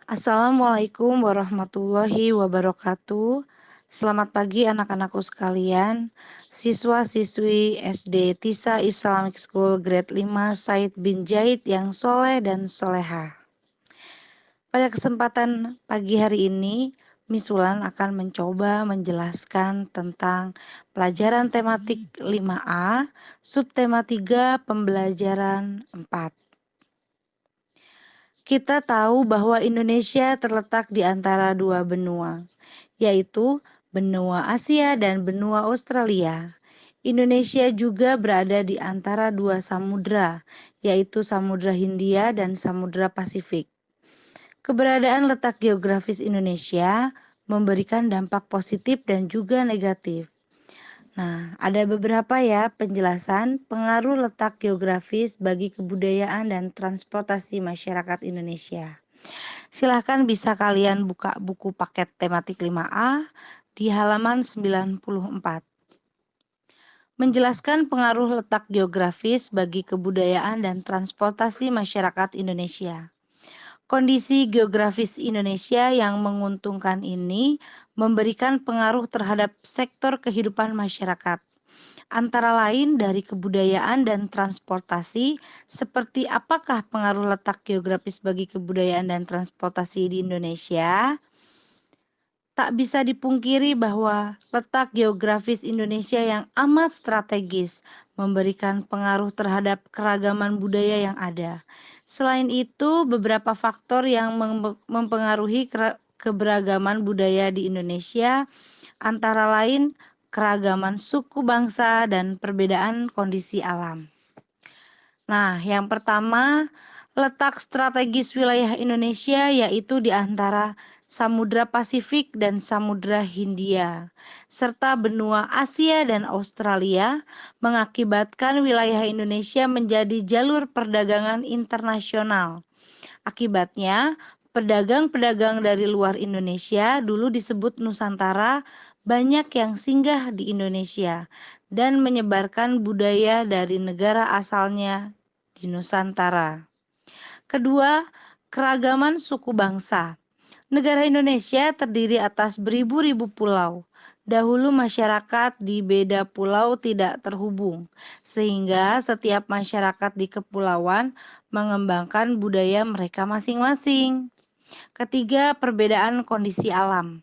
Assalamualaikum warahmatullahi wabarakatuh. Selamat pagi anak-anakku sekalian. Siswa-siswi SD Tisa Islamic School Grade 5 Said bin Zaid yang soleh dan soleha. Pada kesempatan pagi hari ini, Miss Wulan akan mencoba menjelaskan tentang pelajaran tematik 5A, subtema 3, pembelajaran 4. Kita tahu bahwa Indonesia terletak di antara dua benua, yaitu benua Asia dan benua Australia. Indonesia juga berada di antara dua samudra, yaitu Samudra Hindia dan Samudra Pasifik. Keberadaan letak geografis Indonesia memberikan dampak positif dan juga negatif. Nah, ada beberapa ya penjelasan pengaruh letak geografis bagi kebudayaan dan transportasi masyarakat Indonesia. Silahkan bisa kalian buka buku paket tematik 5A di halaman 94. Menjelaskan pengaruh letak geografis bagi kebudayaan dan transportasi masyarakat Indonesia. Kondisi geografis Indonesia yang menguntungkan ini memberikan pengaruh terhadap sektor kehidupan masyarakat, antara lain dari kebudayaan dan transportasi. Seperti apakah pengaruh letak geografis bagi kebudayaan dan transportasi di Indonesia? Tak bisa dipungkiri bahwa letak geografis Indonesia yang amat strategis memberikan pengaruh terhadap keragaman budaya yang ada. Selain itu, beberapa faktor yang mempengaruhi keberagaman budaya di Indonesia antara lain keragaman suku bangsa dan perbedaan kondisi alam. Nah, yang pertama, letak strategis wilayah Indonesia yaitu di antara Samudra Pasifik dan Samudra Hindia, serta benua Asia dan Australia, mengakibatkan wilayah Indonesia menjadi jalur perdagangan internasional. Akibatnya, pedagang-pedagang dari luar Indonesia, dulu disebut Nusantara, banyak yang singgah di Indonesia dan menyebarkan budaya dari negara asalnya di Nusantara. Kedua, keragaman suku bangsa. Negara Indonesia terdiri atas beribu-ribu pulau. Dahulu masyarakat di beda pulau tidak terhubung, sehingga setiap masyarakat di kepulauan mengembangkan budaya mereka masing-masing. Ketiga, perbedaan kondisi alam.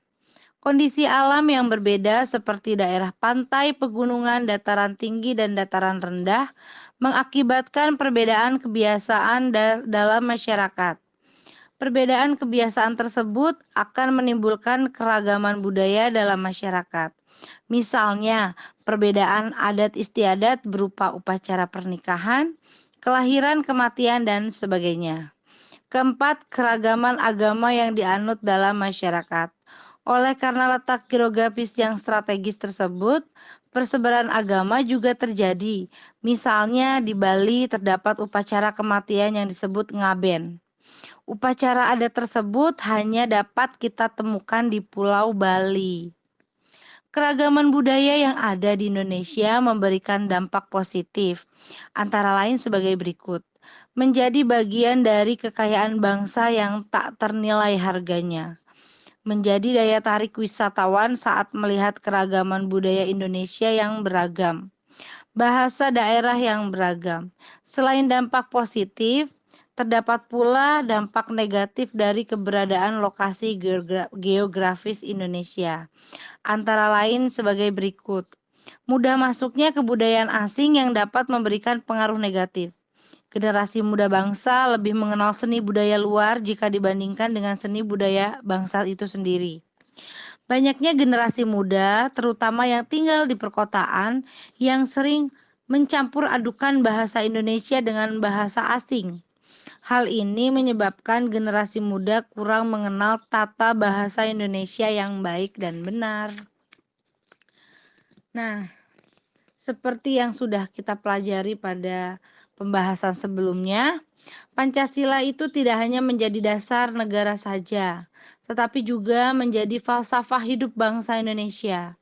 Kondisi alam yang berbeda seperti daerah pantai, pegunungan, dataran tinggi, dan dataran rendah mengakibatkan perbedaan kebiasaan dalam masyarakat. Perbedaan kebiasaan tersebut akan menimbulkan keragaman budaya dalam masyarakat. Misalnya, perbedaan adat istiadat berupa upacara pernikahan, kelahiran, kematian, dan sebagainya. Keempat, keragaman agama yang dianut dalam masyarakat. Oleh karena letak geografis yang strategis tersebut, persebaran agama juga terjadi. Misalnya di Bali terdapat upacara kematian yang disebut ngaben. Upacara adat tersebut hanya dapat kita temukan di Pulau Bali. Keragaman budaya yang ada di Indonesia memberikan dampak positif, antara lain sebagai berikut. Menjadi bagian dari kekayaan bangsa yang tak ternilai harganya. Menjadi daya tarik wisatawan saat melihat keragaman budaya Indonesia yang beragam. Bahasa daerah yang beragam. Selain dampak positif, terdapat pula dampak negatif dari keberadaan lokasi geografis Indonesia, antara lain sebagai berikut. Mudah masuknya kebudayaan asing yang dapat memberikan pengaruh negatif. Generasi muda bangsa lebih mengenal seni budaya luar jika dibandingkan dengan seni budaya bangsa itu sendiri. Banyaknya generasi muda, terutama yang tinggal di perkotaan, yang sering mencampur adukan bahasa Indonesia dengan bahasa asing. Hal ini menyebabkan generasi muda kurang mengenal tata bahasa Indonesia yang baik dan benar. Nah, seperti yang sudah kita pelajari pada pembahasan sebelumnya, Pancasila itu tidak hanya menjadi dasar negara saja, tetapi juga menjadi falsafah hidup bangsa Indonesia.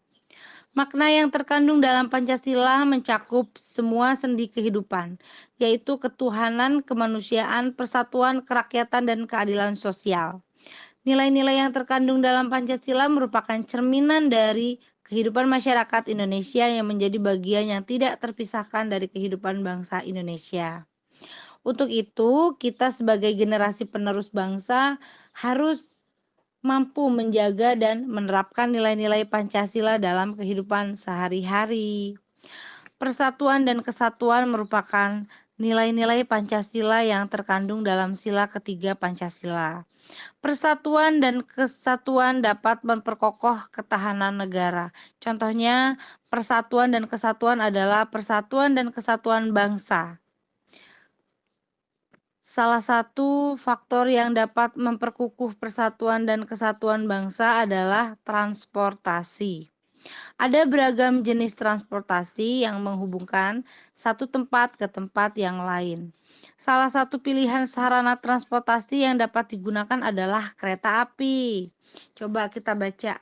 Makna yang terkandung dalam Pancasila mencakup semua sendi kehidupan, yaitu ketuhanan, kemanusiaan, persatuan, kerakyatan, dan keadilan sosial. Nilai-nilai yang terkandung dalam Pancasila merupakan cerminan dari kehidupan masyarakat Indonesia yang menjadi bagian yang tidak terpisahkan dari kehidupan bangsa Indonesia. Untuk itu, kita sebagai generasi penerus bangsa harus mampu menjaga dan menerapkan nilai-nilai Pancasila dalam kehidupan sehari-hari. Persatuan dan kesatuan merupakan nilai-nilai Pancasila yang terkandung dalam sila ketiga Pancasila. Persatuan dan kesatuan dapat memperkokoh ketahanan negara. Contohnya, persatuan dan kesatuan adalah persatuan dan kesatuan bangsa. Salah satu faktor yang dapat memperkukuh persatuan dan kesatuan bangsa adalah transportasi. Ada beragam jenis transportasi yang menghubungkan satu tempat ke tempat yang lain. Salah satu pilihan sarana transportasi yang dapat digunakan adalah kereta api. Coba kita baca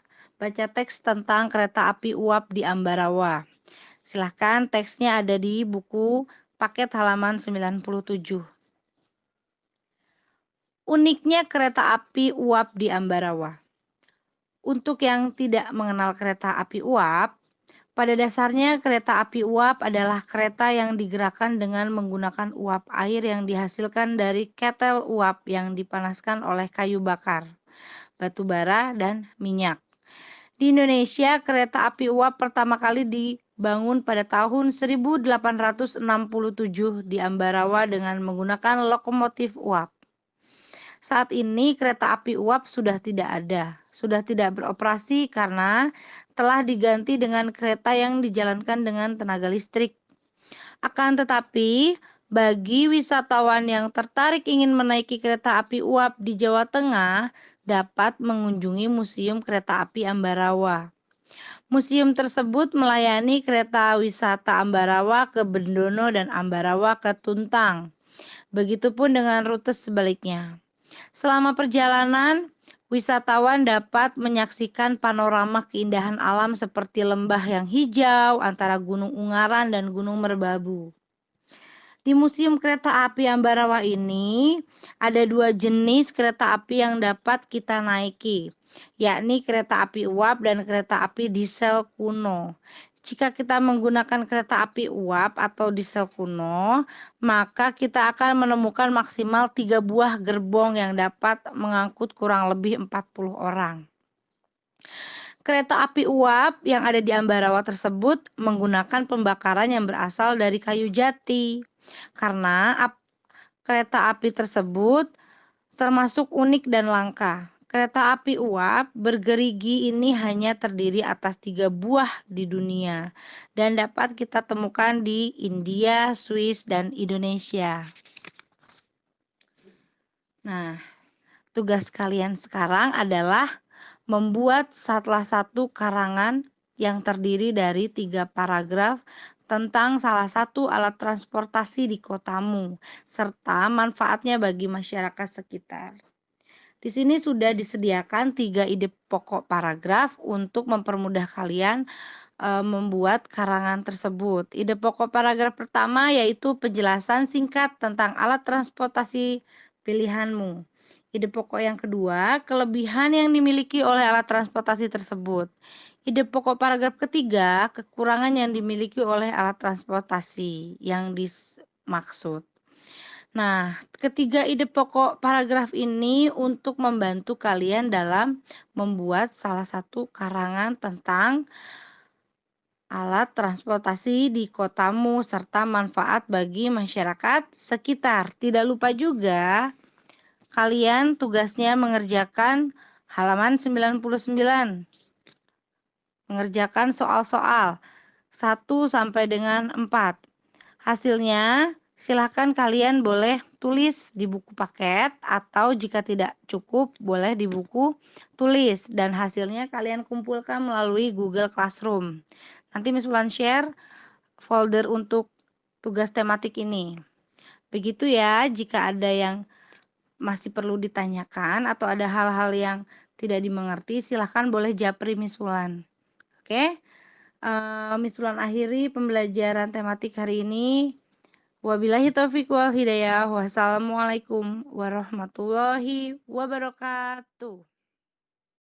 teks tentang kereta api uap di Ambarawa. Silahkan, teksnya ada di buku paket halaman 97. Uniknya kereta api uap di Ambarawa. Untuk yang tidak mengenal kereta api uap, pada dasarnya kereta api uap adalah kereta yang digerakkan dengan menggunakan uap air yang dihasilkan dari ketel uap yang dipanaskan oleh kayu bakar, batu bara, dan minyak. Di Indonesia, kereta api uap pertama kali dibangun pada tahun 1867 di Ambarawa dengan menggunakan lokomotif uap. Saat ini kereta api uap sudah tidak beroperasi karena telah diganti dengan kereta yang dijalankan dengan tenaga listrik. Akan tetapi, bagi wisatawan yang tertarik ingin menaiki kereta api uap di Jawa Tengah, dapat mengunjungi Museum Kereta Api Ambarawa. Museum tersebut melayani kereta wisata Ambarawa ke Bendono dan Ambarawa ke Tuntang. Begitupun dengan rute sebaliknya. Selama perjalanan, wisatawan dapat menyaksikan panorama keindahan alam seperti lembah yang hijau antara Gunung Ungaran dan Gunung Merbabu. Di Museum Kereta Api Ambarawa ini, ada 2 jenis kereta api yang dapat kita naiki, yakni kereta api uap dan kereta api diesel kuno. Jika kita menggunakan kereta api uap atau diesel kuno, maka kita akan menemukan maksimal 3 buah gerbong yang dapat mengangkut kurang lebih 40 orang. Kereta api uap yang ada di Ambarawa tersebut menggunakan pembakaran yang berasal dari kayu jati. Karena kereta api tersebut termasuk unik dan langka. Kereta api uap bergerigi ini hanya terdiri atas 3 buah di dunia dan dapat kita temukan di India, Swiss, dan Indonesia. Nah, tugas kalian sekarang adalah membuat salah satu karangan yang terdiri dari 3 paragraf tentang salah satu alat transportasi di kotamu, serta manfaatnya bagi masyarakat sekitar. Di sini sudah disediakan 3 ide pokok paragraf untuk mempermudah kalian membuat karangan tersebut. Ide pokok paragraf pertama yaitu penjelasan singkat tentang alat transportasi pilihanmu. Ide pokok yang kedua, kelebihan yang dimiliki oleh alat transportasi tersebut. Ide pokok paragraf ketiga, kekurangan yang dimiliki oleh alat transportasi yang dimaksud. Nah, ketiga ide pokok paragraf ini untuk membantu kalian dalam membuat salah satu karangan tentang alat transportasi di kotamu serta manfaat bagi masyarakat sekitar. Tidak lupa juga, kalian tugasnya mengerjakan halaman 99. Mengerjakan soal-soal 1 sampai dengan 4. Hasilnya, silakan kalian boleh tulis di buku paket atau jika tidak cukup boleh di buku tulis dan hasilnya kalian kumpulkan melalui Google Classroom. Nanti Miss Wulan share folder untuk tugas tematik ini. Begitu ya, jika ada yang masih perlu ditanyakan atau ada hal-hal yang tidak dimengerti, silahkan boleh japri Miss Wulan. Oke? Miss Wulan akhiri pembelajaran tematik hari ini. Wabillahi taufiq wal hidayah. Wassalamualaikum warahmatullahi wabarakatuh.